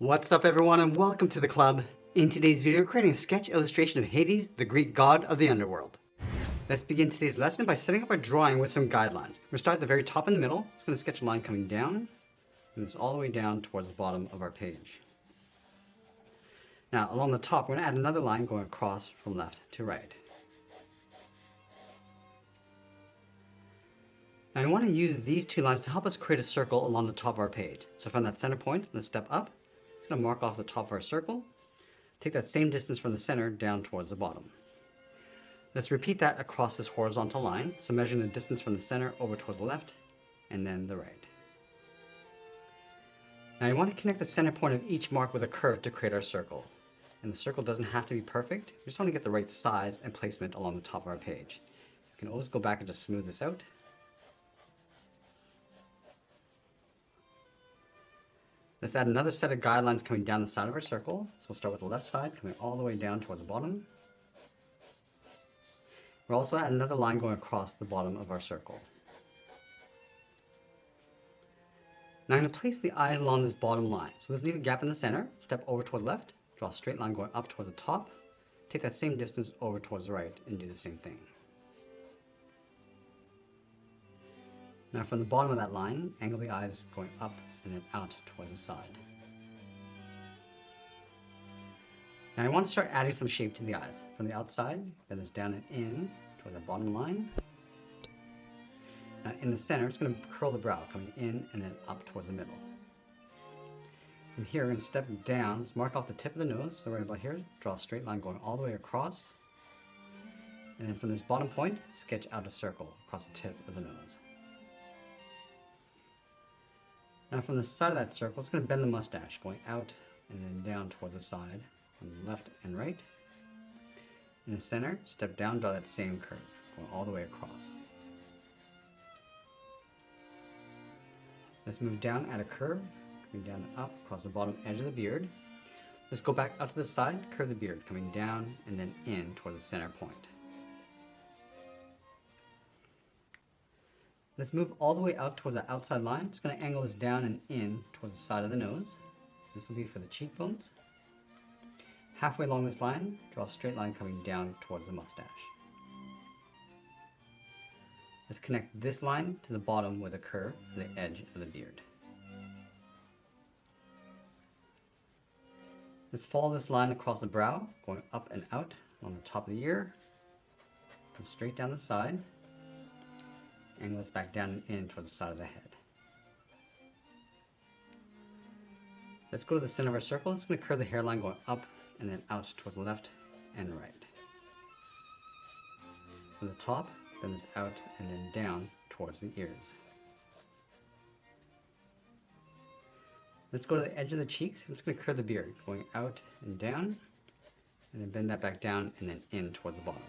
What's up everyone and welcome to the club. In today's video, we're creating a sketch illustration of Hades, the Greek god of the underworld. Let's begin today's lesson by setting up our drawing with some guidelines. We're going to start at the very top in the middle. It's going to sketch a line coming down, and it's all the way down towards the bottom of our page. Now along the top, we're going to add another line going across from left to right. Now I want to use these two lines to help us create a circle along the top of our page. So from that center point, let's step up. It's going to mark off the top of our circle. Take that same distance from the center down towards the bottom. Let's repeat that across this horizontal line. So measuring the distance from the center over toward the left and then the right. Now you want to connect the center point of each mark with a curve to create our circle. And the circle doesn't have to be perfect. We just want to get the right size and placement along the top of our page. You can always go back and just smooth this out. Let's add another set of guidelines coming down the side of our circle. So we'll start with the left side, coming all the way down towards the bottom. We'll also add another line going across the bottom of our circle. Now I'm going to place the eyes along this bottom line. So let's leave a gap in the center, step over towards the left, draw a straight line going up towards the top, take that same distance over towards the right and do the same thing. Now from the bottom of that line, angle the eyes going up and then out towards the side. Now I want to start adding some shape to the eyes. From the outside, bend this down and in towards that bottom line. Now in the center, it's going to curl the brow, coming in and then up towards the middle. From here, we're going to step down, let's mark off the tip of the nose, so right about here, draw a straight line going all the way across. And then from this bottom point, sketch out a circle across the tip of the nose. Now from the side of that circle, it's going to bend the mustache, going out and then down towards the side, on the left and right. In the center, step down, draw that same curve, going all the way across. Let's move down, add a curve, coming down and up across the bottom edge of the beard. Let's go back out to the side, curve the beard, coming down and then in towards the center point. Let's move all the way out towards the outside line. It's going to angle this down and in towards the side of the nose. This will be for the cheekbones. Halfway along this line, draw a straight line coming down towards the mustache. Let's connect this line to the bottom with a curve for the edge of the beard. Let's follow this line across the brow, going up and out along the top of the ear. Come straight down the side. Angle this back down and in towards the side of the head. Let's go to the center of our circle. It's going to curve the hairline going up and then out toward the left and right. From the top, bend this out and then down towards the ears. Let's go to the edge of the cheeks. It's going to curve the beard going out and down and then bend that back down and then in towards the bottom.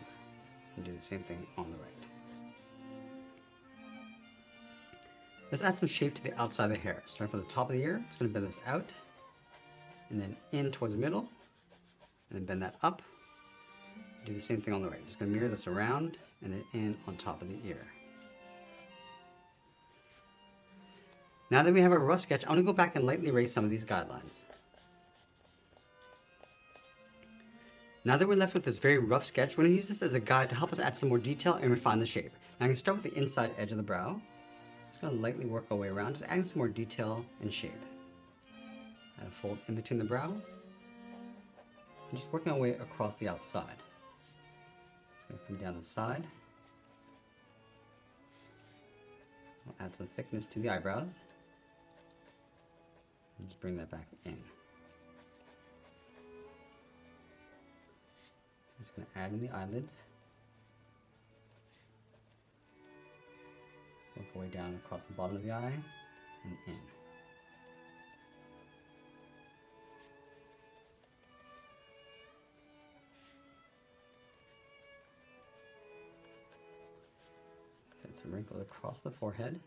And do the same thing on the right. Let's add some shape to the outside of the hair. Starting from the top of the ear, it's going to bend this out, and then in towards the middle, and then bend that up. Do the same thing on the right. Just going to mirror this around, and then in on top of the ear. Now that we have our rough sketch, I want to go back and lightly erase some of these guidelines. Now that we're left with this very rough sketch, we're going to use this as a guide to help us add some more detail and refine the shape. Now I'm going to start with the inside edge of the brow. Just going to lightly work our way around, just adding some more detail and shape. Add a fold in between the brow. And just working our way across the outside. Just going to come down the side. We'll add some thickness to the eyebrows. And just bring that back in. I'm just going to add in the eyelids. Work our way down across the bottom of the eye and in. Set some wrinkles across the forehead.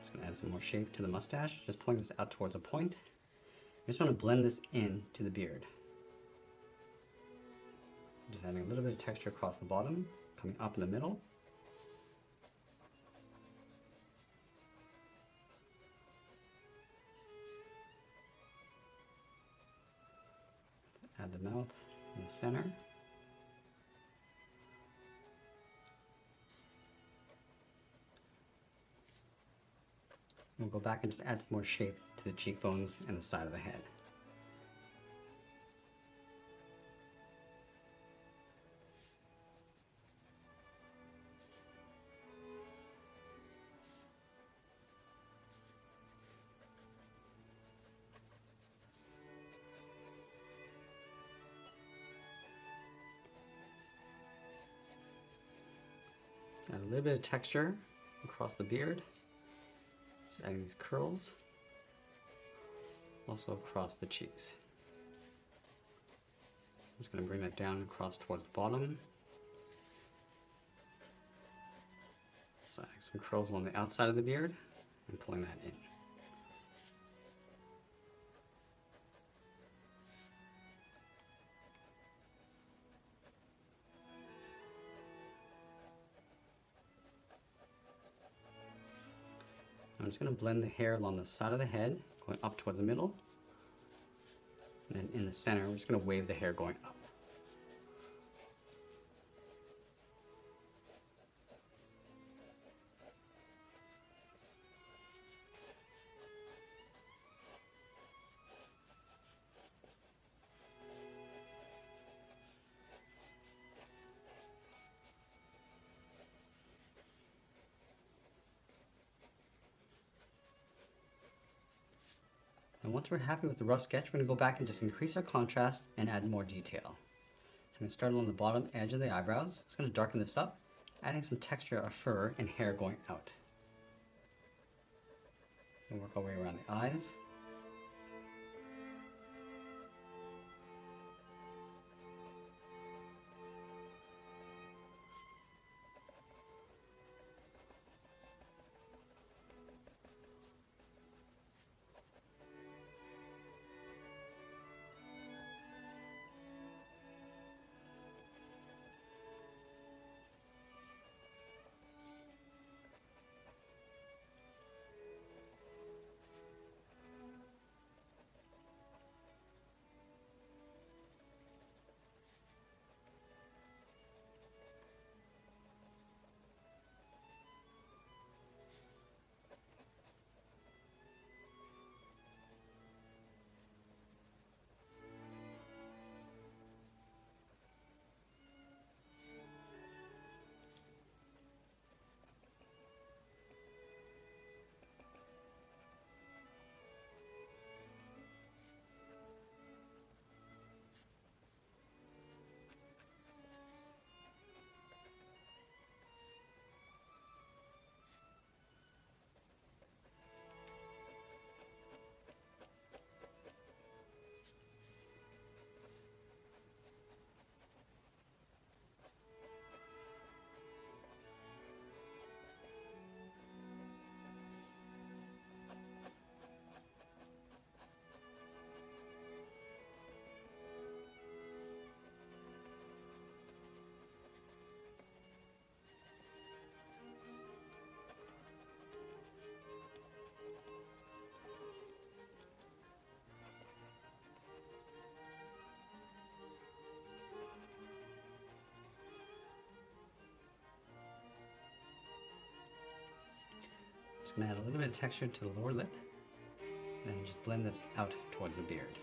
Just gonna add some more shape to the mustache, just pulling this out towards a point. I just want to blend this in to the beard. Just adding a little bit of texture across the bottom, coming up in the middle. Add the mouth in the center. We'll go back and just add some more shape to the cheekbones and the side of the head. Add a little bit of texture across the beard. Just adding these curls. Also across the cheeks. I'm just going to bring that down across towards the bottom. So adding some curls along the outside of the beard and pulling that in. I'm just going to blend the hair along the side of the head, going up towards the middle. And then in the center, we're just going to wave the hair going up. And once we're happy with the rough sketch, we're going to go back and just increase our contrast and add more detail. So I'm going to start along the bottom edge of the eyebrows. Just going to darken this up, adding some texture of fur and hair going out. And work our way around the eyes. Just going to add a little bit of texture to the lower lip, and then just blend this out towards the beard.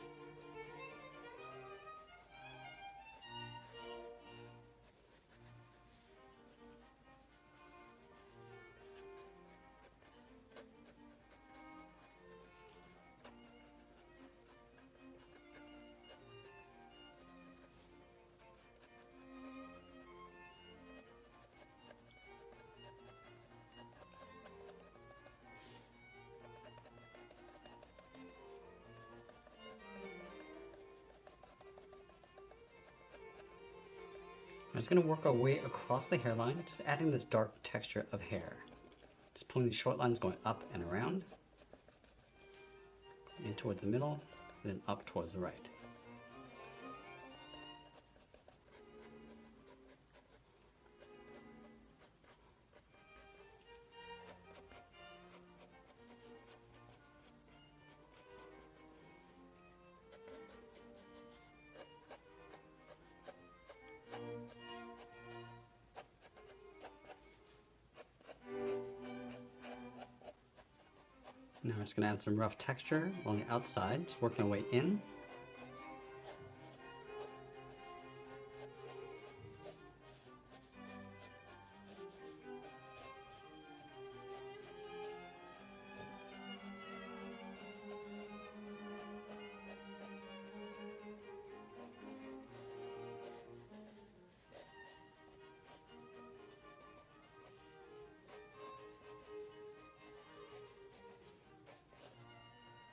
I'm just going to work our way across the hairline, just adding this dark texture of hair. Just pulling these short lines going up and around, in towards the middle, and then up towards the right. Now we're just going to add some rough texture along the outside, just working our way in.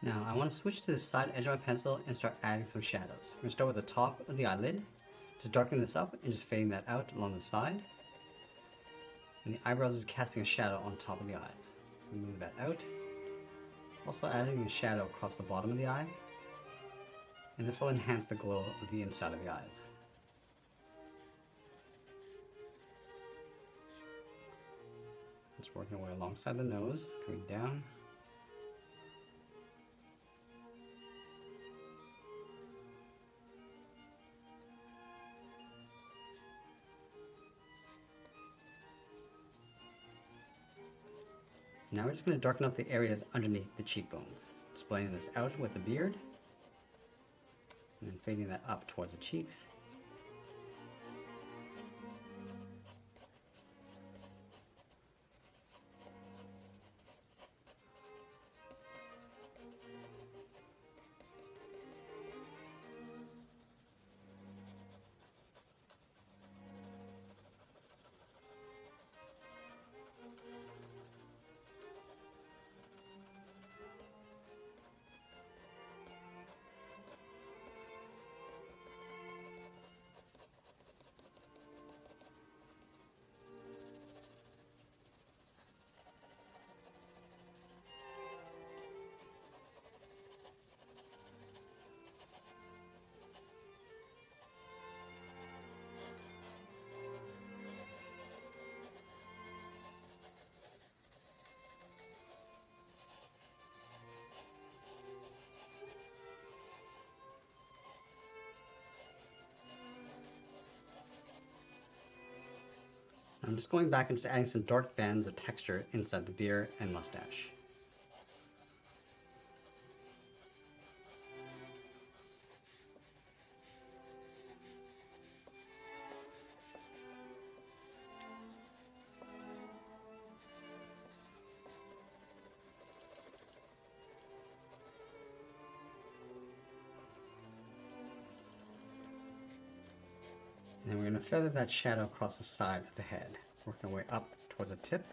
Now I want to switch to the side edge of my pencil and start adding some shadows. We're going to start with the top of the eyelid, just darkening this up and just fading that out along the side. And the eyebrows is casting a shadow on top of the eyes. Move that out. Also adding a shadow across the bottom of the eye. And this will enhance the glow of the inside of the eyes. Just working our way alongside the nose, coming down. Now we're just going to darken up the areas underneath the cheekbones. Just blending this out with the beard, and then fading that up towards the cheeks. I'm just going back and just adding some dark bands of texture inside the beard and mustache. And then we're going to feather that shadow across the side of the head, working our way up towards the tip.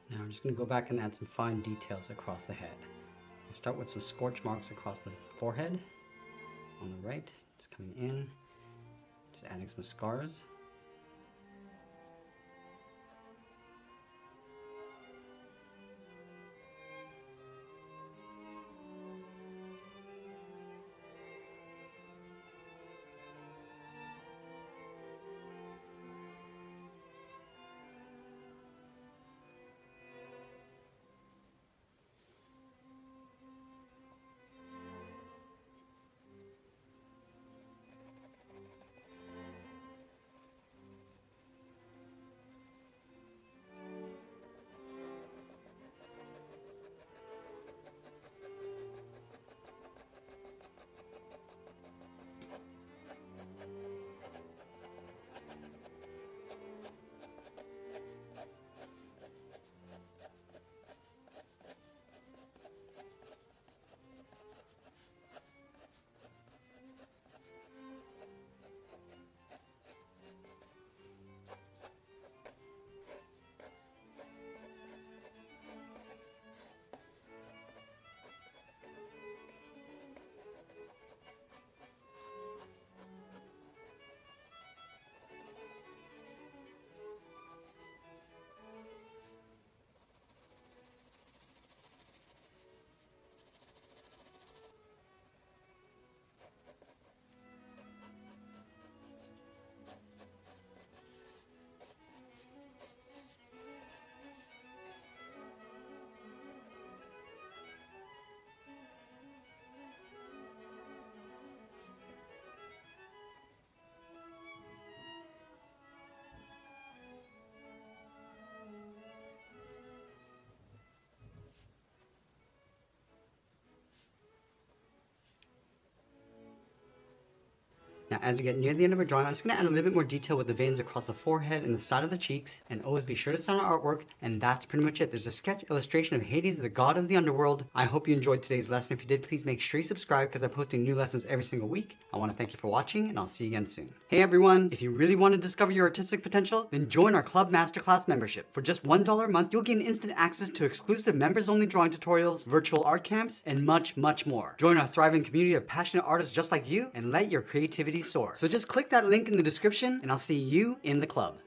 Now I'm just going to go back and add some fine details across the head. Start with some scorch marks across the forehead. On the right, just coming in, just adding some scars. Now, as you get near the end of our drawing, I'm just going to add a little bit more detail with the veins across the forehead and the side of the cheeks. And always be sure to sign our artwork. And that's pretty much it. There's a sketch illustration of Hades, the god of the underworld. I hope you enjoyed today's lesson. If you did, please make sure you subscribe because I'm posting new lessons every single week. I want to thank you for watching, and I'll see you again soon. Hey everyone, if you really want to discover your artistic potential, then join our Club Masterclass membership. For just $1 a month, you'll gain instant access to exclusive members-only drawing tutorials, virtual art camps, and much, much more. Join our thriving community of passionate artists just like you and let your creativity soar. So just click that link in the description, and I'll see you in the club.